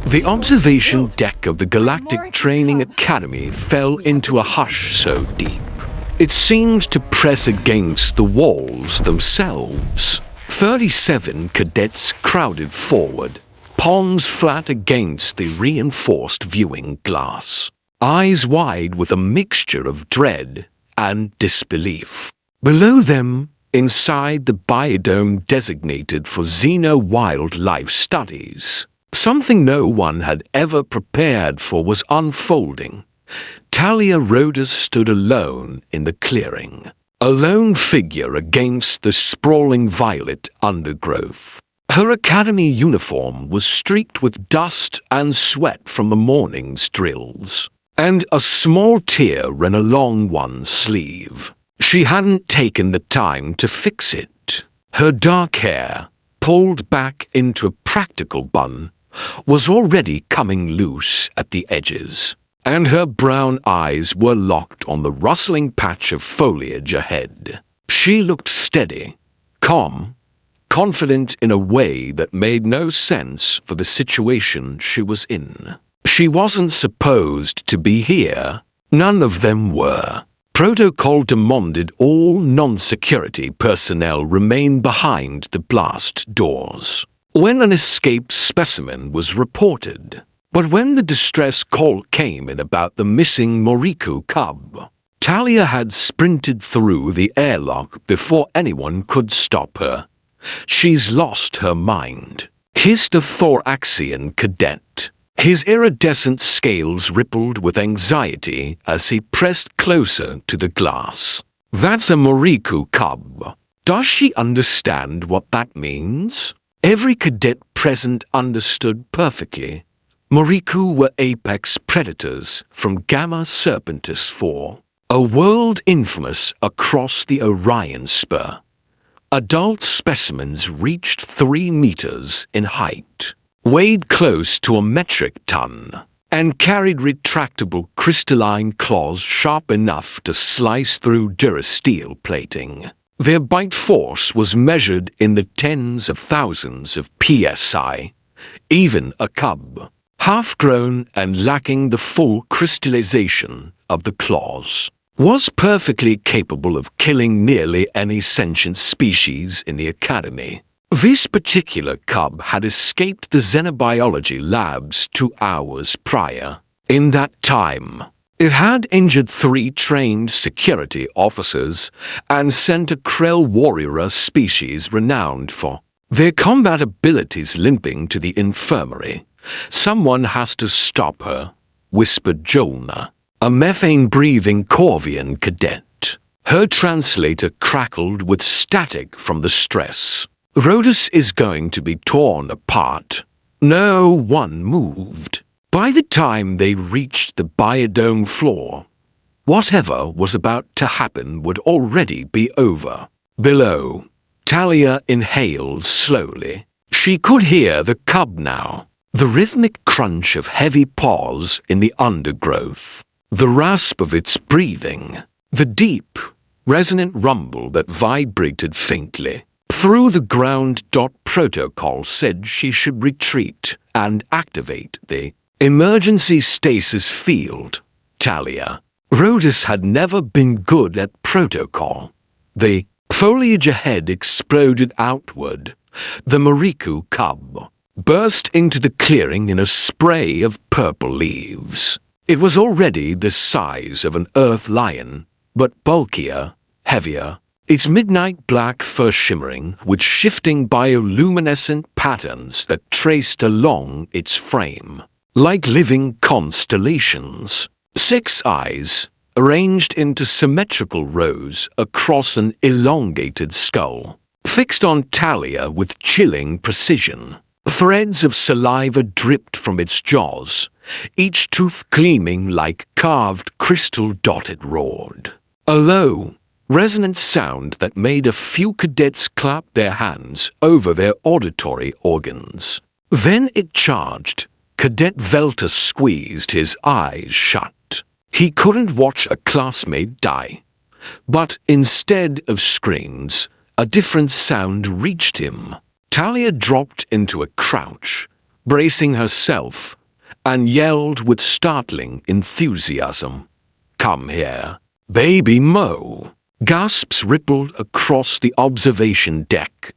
The observation deck of the Galactic Training Academy fell into a hush so deep it seemed to press against the walls themselves. 37 cadets crowded forward, palms flat against the reinforced viewing glass, eyes wide with a mixture of dread and disbelief. Below them, inside the biodome designated for xeno-wildlife studies, something no one had ever prepared for was unfolding. Talia Rhodess stood alone in the clearing, a lone figure against the sprawling violet undergrowth. Her academy uniform was streaked with dust and sweat from the morning's drills, and a small tear ran along one sleeve. She hadn't taken the time to fix it. Her dark hair, pulled back into a practical bun, was already coming loose at the edges, and her brown eyes were locked on the rustling patch of foliage ahead. She looked steady, calm, confident in a way that made no sense for the situation she was in. She wasn't supposed to be here. None of them were. Protocol demanded all non-security personnel remain behind the blast doors when an escaped specimen was reported. But when the distress call came in about the missing Moriku cub, Talia had sprinted through the airlock before anyone could stop her. "She's lost her mind," hissed a thoraxian cadet. His iridescent scales rippled with anxiety as he pressed closer to the glass. "That's a Moriku cub. Does she understand what that means?" Every cadet present understood perfectly. Moriku were apex predators from Gamma Serpentis IV, a world infamous across the Orion Spur. Adult specimens reached 3 meters in height, weighed close to a metric ton, and carried retractable crystalline claws sharp enough to slice through durasteel plating. Their bite force was measured in the tens of thousands of psi. Even a cub, half-grown and lacking the full crystallization of the claws, was perfectly capable of killing nearly any sentient species in the academy. This particular cub had escaped the xenobiology labs 2 hours prior. In that time, it had injured 3 trained security officers and sent a Krell warrior species renowned for their combat abilities limping to the infirmary. "Someone has to stop her," whispered Jolna, a methane-breathing Corvian cadet. Her translator crackled with static from the stress. "Rhodess is going to be torn apart." No one moved. By the time they reached the biodome floor, whatever was about to happen would already be over. Below, Talia inhaled slowly. She could hear the cub now, the rhythmic crunch of heavy paws in the undergrowth, the rasp of its breathing, the deep, resonant rumble that vibrated faintly through the ground. Protocol said she should retreat and activate the emergency stasis field. Talia Rhodess had never been good at protocol. The foliage ahead exploded outward. The Moriku cub burst into the clearing in a spray of purple leaves. It was already the size of an earth lion, but bulkier, heavier, its midnight black fur shimmering with shifting bioluminescent patterns that traced along its frame, like living constellations. 6 eyes, arranged into symmetrical rows across an elongated skull, fixed on Talia with chilling precision. Threads of saliva dripped from its jaws, each tooth gleaming like carved crystal-dotted rod. A low, resonant sound that made a few cadets clap their hands over their auditory organs. Then it charged. Cadet Velta squeezed his eyes shut. He couldn't watch a classmate die. But instead of screams, a different sound reached him. Talia dropped into a crouch, bracing herself, and yelled with startling enthusiasm. "Come here, baby Mo." Gasps rippled across the observation deck.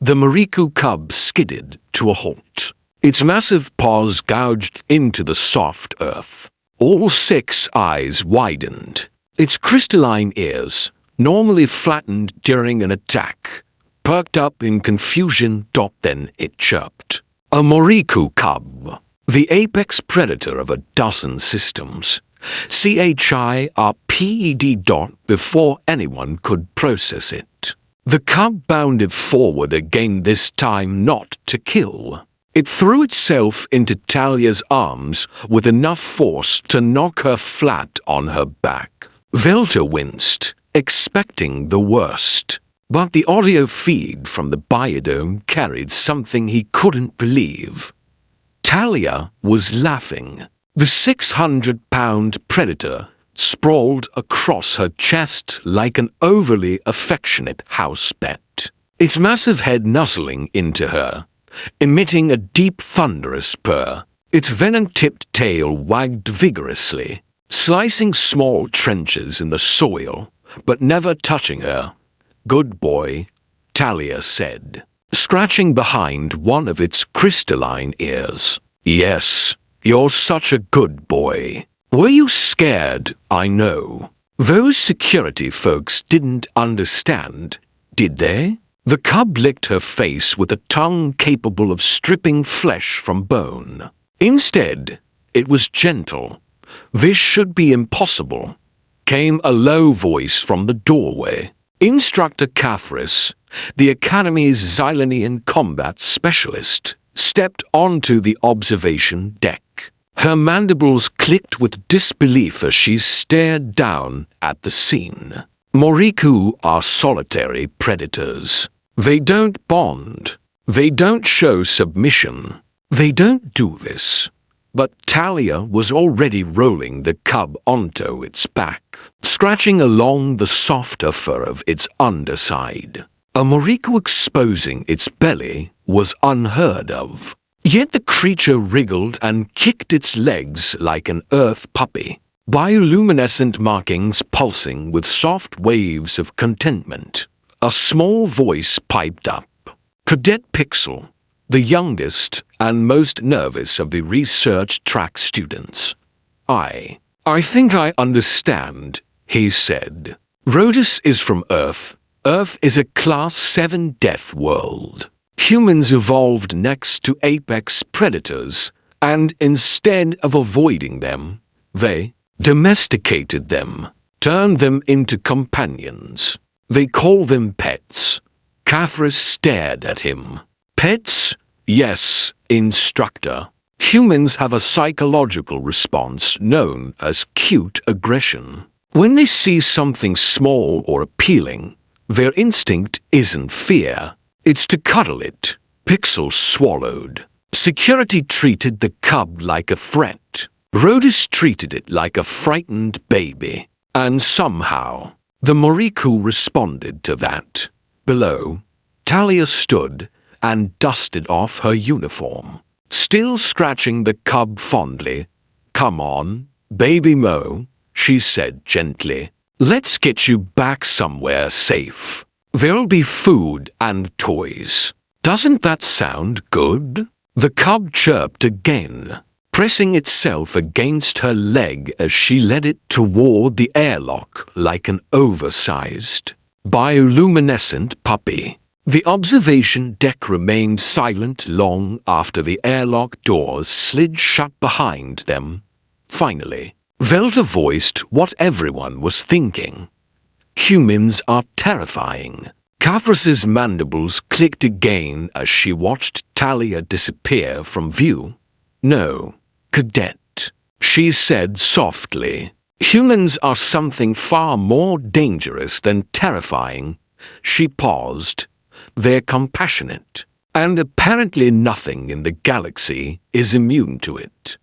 The Moriku cub skidded to a halt. Its massive paws gouged into the soft earth. All 6 eyes widened. Its crystalline ears, normally flattened during an attack, perked up in confusion. Then it chirped. A Moriku cub, the apex predator of a dozen systems. CHIRPED. Before anyone could process it. The cub bounded forward again, this time not to kill. It threw itself into Talia's arms with enough force to knock her flat on her back. Velta winced, expecting the worst. But the audio feed from the biodome carried something he couldn't believe. Talia was laughing. The 600-pound predator sprawled across her chest like an overly affectionate house pet, its massive head nuzzling into her, emitting a deep thunderous purr. Its venom-tipped tail wagged vigorously, slicing small trenches in the soil, but never touching her. "Good boy," Talia said, scratching behind one of its crystalline ears. "Yes, you're such a good boy. Were you scared? I know. Those security folks didn't understand, did they?" The cub licked her face with a tongue capable of stripping flesh from bone. Instead, it was gentle. "This should be impossible," came a low voice from the doorway. Instructor Cathris, the Academy's Xylenian combat specialist, stepped onto the observation deck. Her mandibles clicked with disbelief as she stared down at the scene. Moriku are solitary predators. They don't bond. They don't show submission. They don't do this. But Talia was already rolling the cub onto its back, scratching along the softer fur of its underside. A Moriku exposing its belly was unheard of. Yet the creature wriggled and kicked its legs like an earth puppy, bioluminescent markings pulsing with soft waves of contentment. A small voice piped up. Cadet Pixel, the youngest and most nervous of the research track students. I think I understand," he said. "Rhodess is from Earth. Earth is a Class 7 death world. Humans evolved next to apex predators, and instead of avoiding them, they domesticated them, turned them into companions. They call them pets." Cathris stared at him. "Pets? Yes, instructor. Humans have a psychological response known as cute aggression. When they see something small or appealing, their instinct isn't fear. It's to cuddle it." Pixel swallowed. Security treated the cub like a threat. Rhodess treated it like a frightened baby. And somehow, the Moriku responded to that. Below, Talia stood and dusted off her uniform, still scratching the cub fondly. "Come on, baby Mo," she said gently. "Let's get you back somewhere safe. There'll be food and toys. Doesn't that sound good?" The cub chirped again, pressing itself against her leg as she led it toward the airlock like an oversized, bioluminescent puppy. The observation deck remained silent long after the airlock doors slid shut behind them. Finally, Velta voiced what everyone was thinking. "Humans are terrifying." Cathris's mandibles clicked again as she watched Talia disappear from view. "No, Cadet," she said softly. "Humans are something far more dangerous than terrifying." She paused. "They're compassionate, and apparently nothing in the galaxy is immune to it."